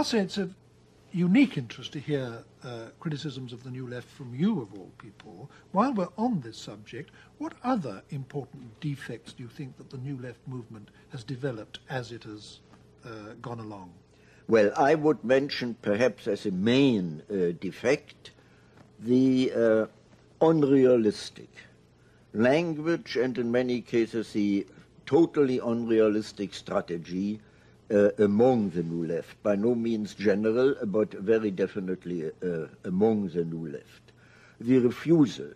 must say it's of unique interest to hear criticisms of the New Left from you, of all people. While we're on this subject, what other important defects do you think that the New Left movement has developed as it has gone along? Well, I would mention perhaps as a main defect the unrealistic language and in many cases the totally unrealistic strategy among the New Left. By no means general, but very definitely among the New Left. The refusal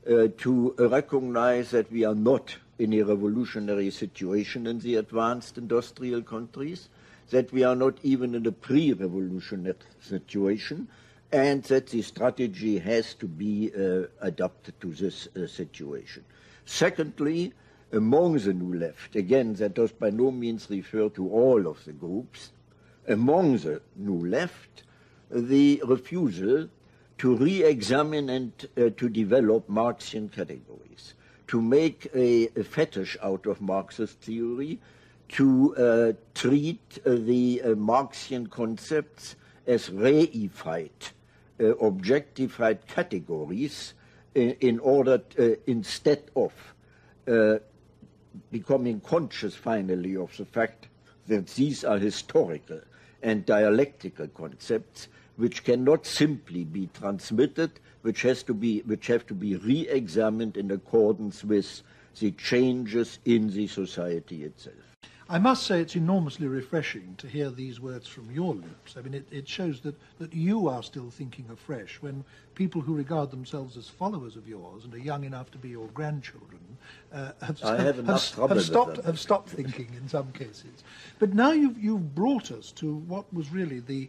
to recognize that we are not in a revolutionary situation in the advanced industrial countries, that we are not even in a pre-revolutionary situation, and that the strategy has to be adapted to this situation. Secondly, among the New Left, again, that does by no means refer to all of the groups, among the New Left, the refusal to re-examine and to develop Marxian categories, to make a fetish out of Marxist theory, to treat the Marxian concepts as reified, objectified categories in order instead of becoming conscious finally of the fact that these are historical and dialectical concepts which cannot simply be transmitted, which have to be re-examined in accordance with the changes in the society itself. I must say it's enormously refreshing to hear these words from your lips. I mean, it shows that you are still thinking afresh when people who regard themselves as followers of yours and are young enough to be your grandchildren have stopped thinking in some cases. But now you've brought us to what was really the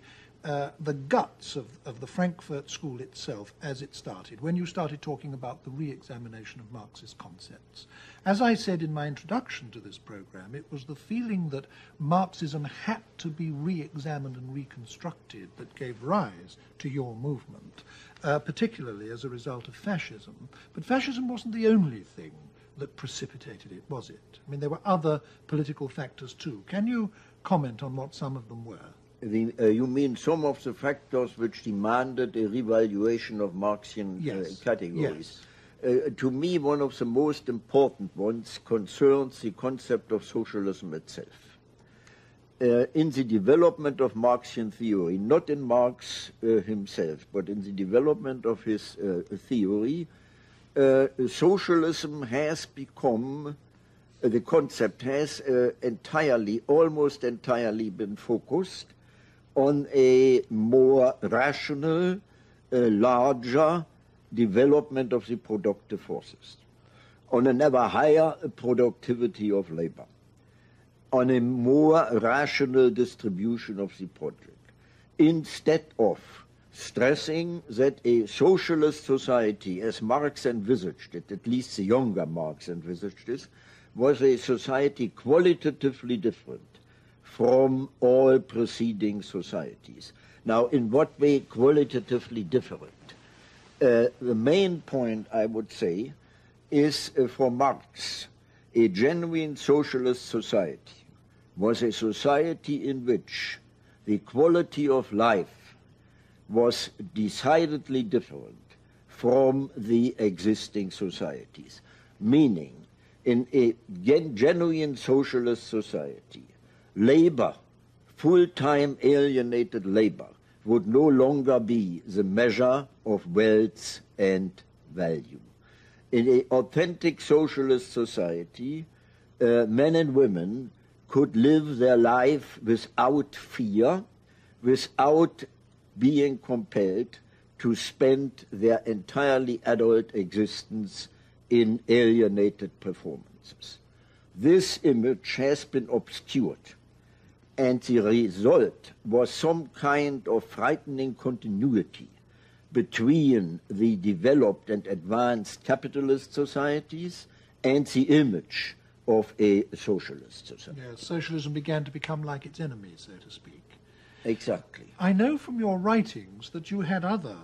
guts of the Frankfurt School itself as it started, when you started talking about the re-examination of Marxist concepts. As I said in my introduction to this program, it was the feeling that Marxism had to be re-examined and reconstructed that gave rise to your movement, particularly as a result of fascism. But fascism wasn't the only thing that precipitated it, was it? I mean, there were other political factors too. Can you comment on what some of them were? You mean some of the factors which demanded a revaluation of Marxian categories? Yes. To me, one of the most important ones concerns the concept of socialism itself. In the development of Marxian theory, not in Marx himself, but in the development of his theory, socialism has become, the concept has almost entirely been focused on a more rational, larger development of the productive forces, on an ever higher productivity of labor, on a more rational distribution of the project, instead of stressing that a socialist society, as Marx envisaged it, at least the younger Marx envisaged it, was a society qualitatively different from all preceding societies. Now, in what way qualitatively different? The main point, I would say, is for Marx, a genuine socialist society was a society in which the quality of life was decidedly different from the existing societies. Meaning, in a genuine socialist society, labor, full-time alienated labor, would no longer be the measure of wealth and value. In an authentic socialist society, men and women could live their life without fear, without being compelled to spend their entirely adult existence in alienated performances. This image has been obscured, and the result was some kind of frightening continuity between the developed and advanced capitalist societies and the image of a socialist society. Yes, socialism began to become like its enemy, so to speak. Exactly. I know from your writings that you had other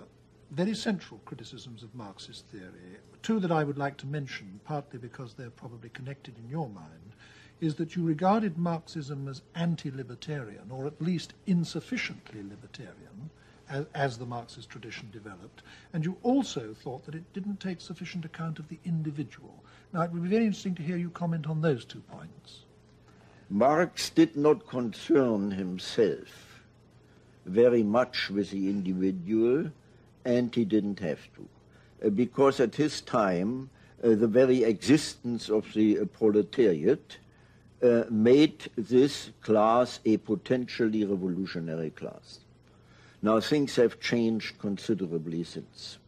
very central criticisms of Marxist theory, two that I would like to mention, partly because they're probably connected in your mind. is that you regarded Marxism as anti-libertarian, or at least insufficiently libertarian, as the Marxist tradition developed, and you also thought that it didn't take sufficient account of the individual. Now, it would be very interesting to hear you comment on those 2 points. Marx did not concern himself very much with the individual, and he didn't have to, because at his time, the very existence of the proletariat made this class a potentially revolutionary class. Now, things have changed considerably since.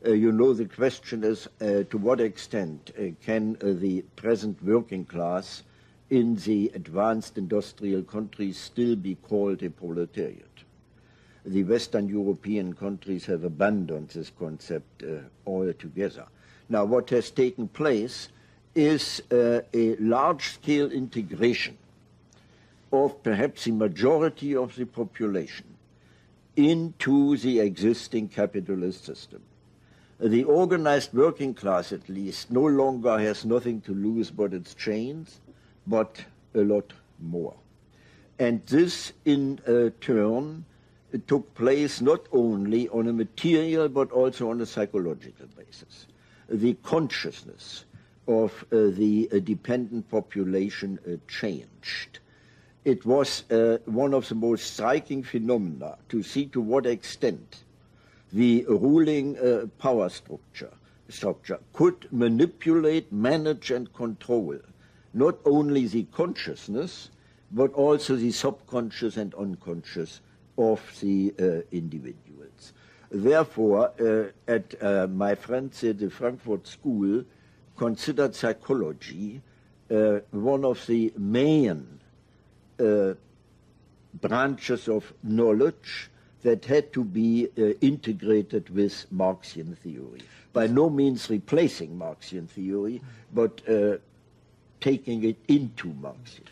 You know, the question is to what extent can the present working class in the advanced industrial countries still be called a proletariat? The Western European countries have abandoned this concept altogether. Now, what has taken place is a large-scale integration of perhaps the majority of the population into the existing capitalist system. The organized working class, at least, no longer has nothing to lose but its chains, but a lot more. And this, in turn, took place not only on a material but also on a psychological basis. The consciousness of the dependent population changed. It was one of the most striking phenomena to see to what extent the ruling power structure could manipulate, manage, and control not only the consciousness, but also the subconscious and unconscious of the individuals. Therefore, my friends at the Frankfurt School considered psychology one of the main branches of knowledge that had to be integrated with Marxian theory. By no means replacing Marxian theory, but taking it into Marxism.